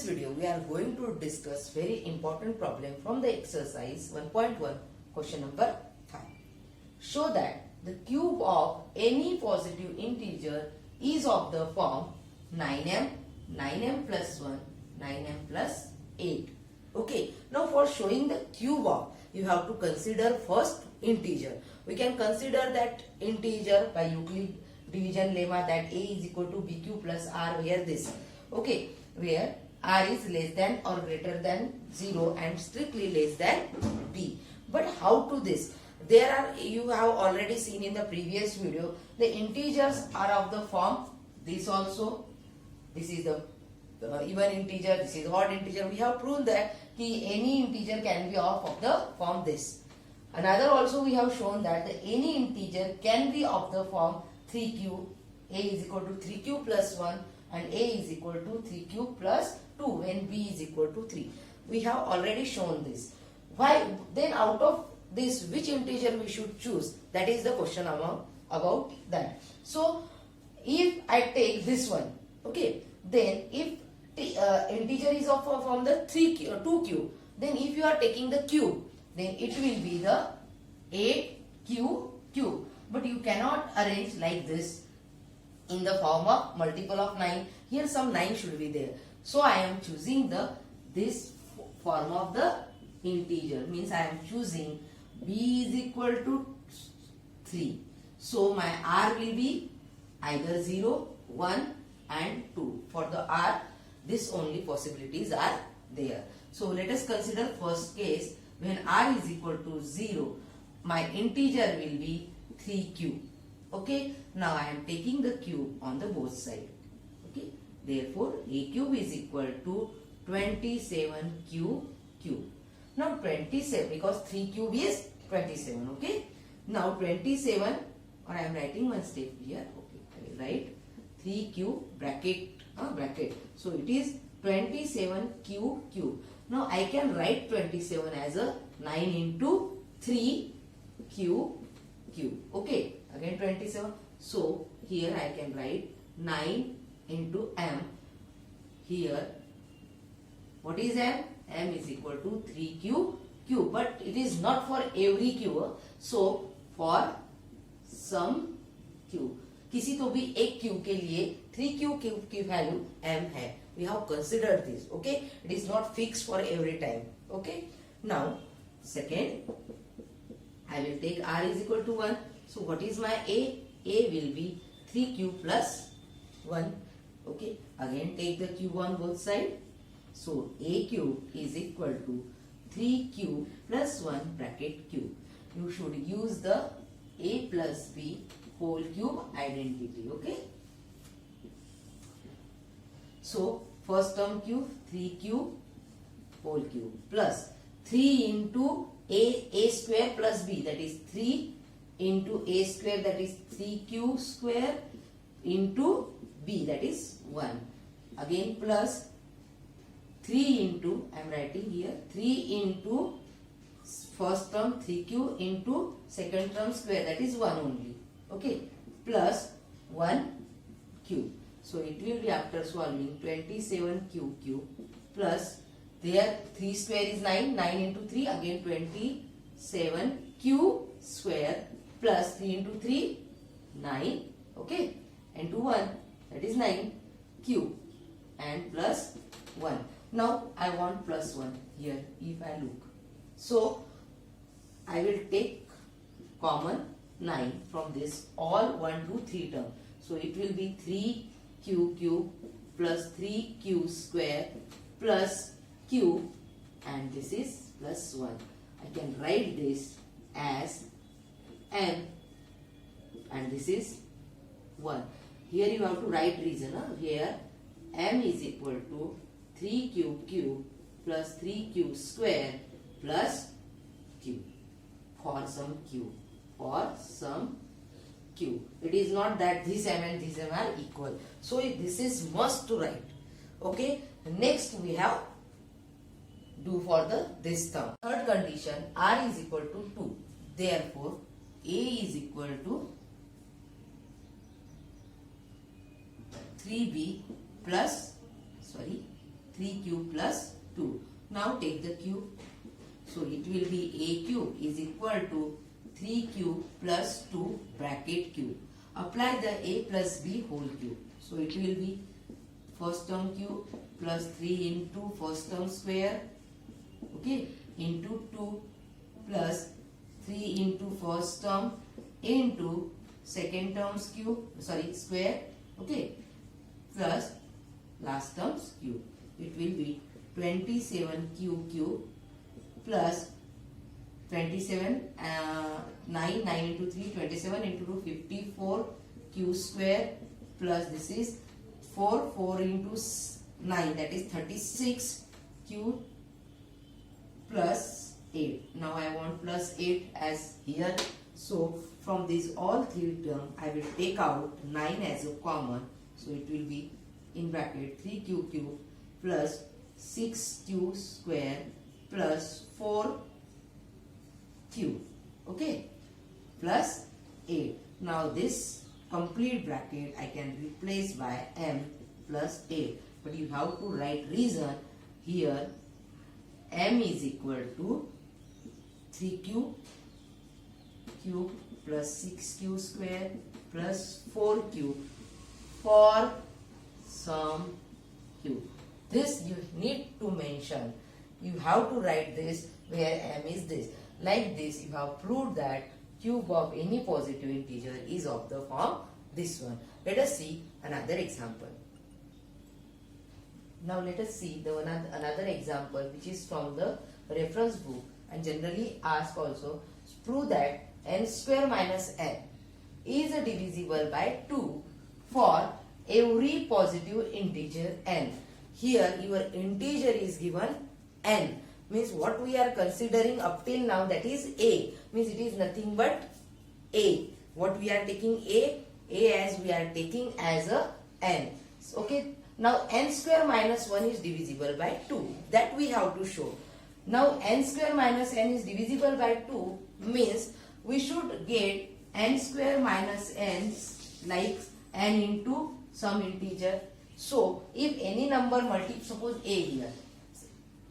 this video, we are going to discuss very important problem from the exercise 1.1, question number 5. Show that the cube of any positive integer is of the form 9m, 9m plus 1, 9m plus 8. Okay, now for showing the cube of, you have to consider first integer. We can consider that integer by Euclid division lemma, that a is equal to bq plus r, where this, okay, where r is less than or greater than 0 and strictly less than b. But how to this? There are, you have already seen in the previous video, the integers are of the form this also. This is the even integer, this is odd integer. We have proven that any integer can be of the form this. Another also we have shown that any integer can be of the form 3q, a is equal to 3q plus 1 and a is equal to 3q plus 2 when b is equal to 3. We have already shown this. Why then out of this which integer we should choose? That is the question about that. So if I take this one, okay, then if integer is of from the 2q, then if you are taking the cube, then it will be the 8q cube. But you cannot arrange like this in the form of multiple of 9. Here some 9 should be there. So I am choosing this form of the integer. Means I am choosing b is equal to 3. So my r will be either 0, 1 and 2. For the r, this only possibilities are there. So let us consider first case when r is equal to 0. My integer will be 3q. Okay. Now I am taking the cube on the both side. Okay. Therefore a cube is equal to 27q cube. Now 27, because 3 cube is 27. Okay. Now 27, or I am writing one step here. Okay. I will write 3q bracket. So it is 27q cube. Now I can write 27 as a 9 into 3q cube. Okay. Again 27. So here I can write 9 into m. Here what is m? M is equal to 3q cube. But it is not for every cube. So for some cube, किसी तो भी एक cube के लिए 3q cube की value m है. We have considered this. Okay, it is not fixed for every time. Okay. Now second, I will take r is equal to 1. So what is my a? A will be 3q plus 1. Okay. Again take the cube on both sides. So a cube is equal to 3q plus 1 bracket cube. You should use the a plus b whole cube identity. Okay. So first term cube 3q whole cube plus 3 into a square plus b, that is 3 into a square, that is 3q square into b, that is 1. Again plus 3 into, I am writing here 3 into first term 3q into second term square, that is 1 only. Okay. Plus 1 cube. So it will be after solving 27q cube plus there 3 square is 9, 9 into 3 again 27q square plus 3 into 3 9, okay, and to 1, that is 9 cube and plus 1. Now I want plus 1 here if I look. So I will take common 9 from this all 1 to 3 term. So it will be 3q cube plus 3q square plus q and this is plus 1. I can write this as m and this is 1. Here you have to write reason. Here m is equal to 3q cube plus 3q square plus q for some q. For some q. It is not that this m and this m are equal. So this is must to write. Okay. Next we have do for this term. Third condition, r is equal to 2. Therefore a is equal to 3b plus 3q plus 2. Now take the cube. So it will be a cube is equal to 3q plus 2 bracket cube. Apply the a plus b whole cube. So it will be first term cube plus 3 into first term square, okay, into 2 plus 3 into first term into second term's cube, square, okay, plus last term's cube. It will be 27q cube plus 27, 9 into 3, 27 into 2, 54 q square plus this is 4 into 9, that is 36 q plus 8. Now I want plus 8 as here. So from these all three terms I will take out 9 as a common. So it will be in bracket 3q cube plus 6q square plus 4q, okay, plus 8. Now this complete bracket I can replace by m plus 8. But you have to write reason here. M is equal to 3q cube plus 6q square plus 4q for some q. This you need to mention. You have to write this where m is this. Like this, you have proved that cube of any positive integer is of the form this one. Let us see another example. Now let us see another example which is from the reference book and generally asked also. Prove that n square minus n is divisible by 2 for every positive integer n. Here your integer is given n, means what we are considering up till now, that is a, means it is nothing but a. What we are taking a as we are taking as a n. Okay. Now n square minus 1 is divisible by 2. That we have to show. Now n square minus n is divisible by 2 means we should get n square minus n like n into some integer. So if any number suppose a here,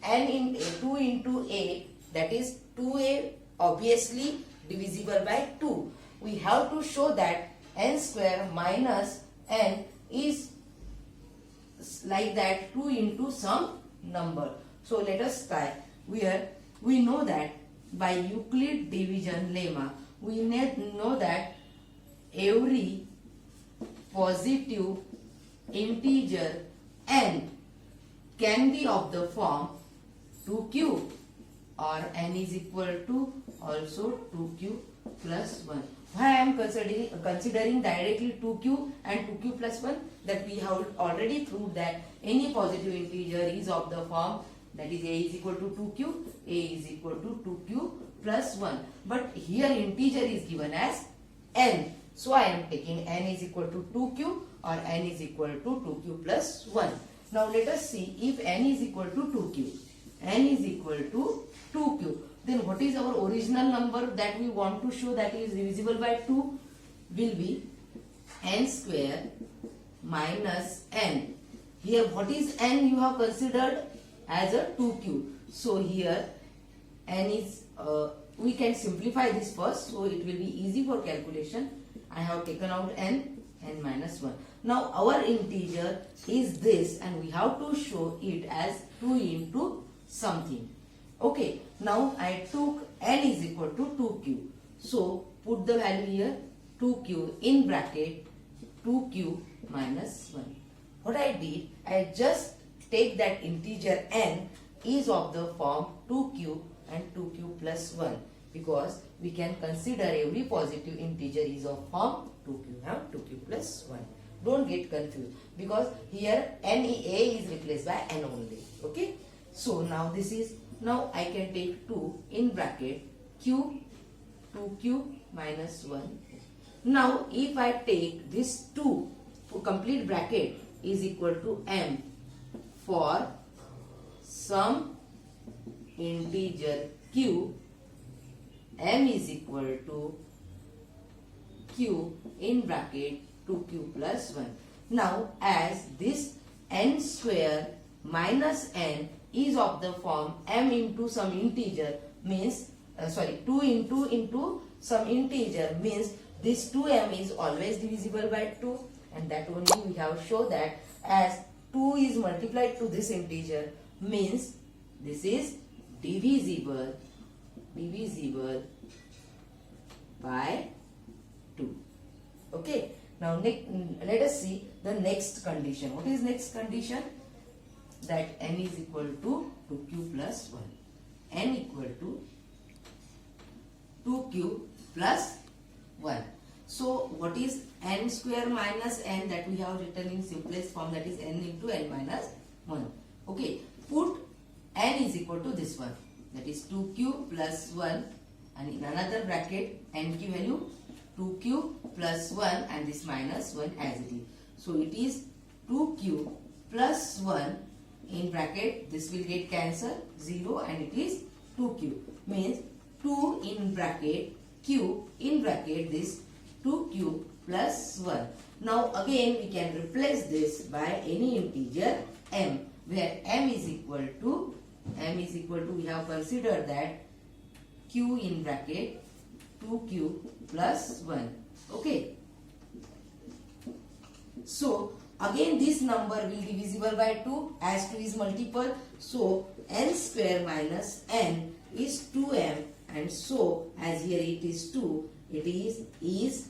n in 2 into a, that is 2a, obviously divisible by 2. We have to show that n square minus n is like that 2 into some number. So let us try. Where we know that by Euclid division lemma, we know that every positive integer n can be of the form 2q or n is equal to also 2q plus 1. Why I am considering directly 2q and 2q plus 1? That we have already proved that any positive integer is of the form, that is a is equal to 2q, a is equal to 2q plus 1. But here integer is given as n. So I am taking n is equal to 2q or n is equal to 2q plus 1. Now let us see if n is equal to 2q. n is equal to 2q. Then what is our original number that we want to show that is divisible by 2? Will be n square minus n. Here what is n you have considered as a 2q. So here n is, we can simplify this first, so it will be easy for calculation. I have taken out n minus 1. Now our integer is this and we have to show it as 2 into something. Okay, now I took n is equal to 2q. So put the value here, 2q in bracket 2q minus 1. What I did, I just take that integer n is of the form 2q and 2q plus 1, because we can consider every positive integer is of form 2q and 2q plus 1. Don't get confused, because here n a is replaced by n only. Okay. So now this is, now I can take 2 in bracket q, 2q minus 1. Now if I take this 2 for complete bracket is equal to m for some integer q, m is equal to q in bracket 2q plus 1. Now as this n square minus n is of the form m into some integer means 2 into some integer means this 2m is always divisible by 2, and that only we have shown that as 2 is multiplied to this integer means this is divisible by 2. Okay, now let us see the next condition. What is next condition? That n is equal to 2q plus 1. N equal to 2q plus 1. So what is n square minus n that we have written in simplest form, that is n into n minus 1. Okay, put n is equal to this one, that is 2q plus 1, and in another bracket n की value 2q plus 1 and this minus 1 as it is. So it is 2q plus 1 in bracket, this will get cancelled 0 and it is 2q means 2 in bracket q in bracket this 2q plus 1. Now again we can replace this by any integer m, where m is equal to we have considered that q in bracket 2q plus 1. Okay, so again this number will be divisible by 2 as 2 is multiple, so n square minus n is 2m, and so as here it is 2, it is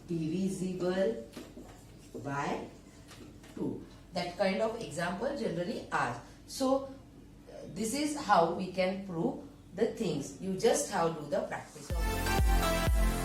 divisible by 2. That kind of example generally asked. So this is how we can prove the things. You just have to do the practice of it.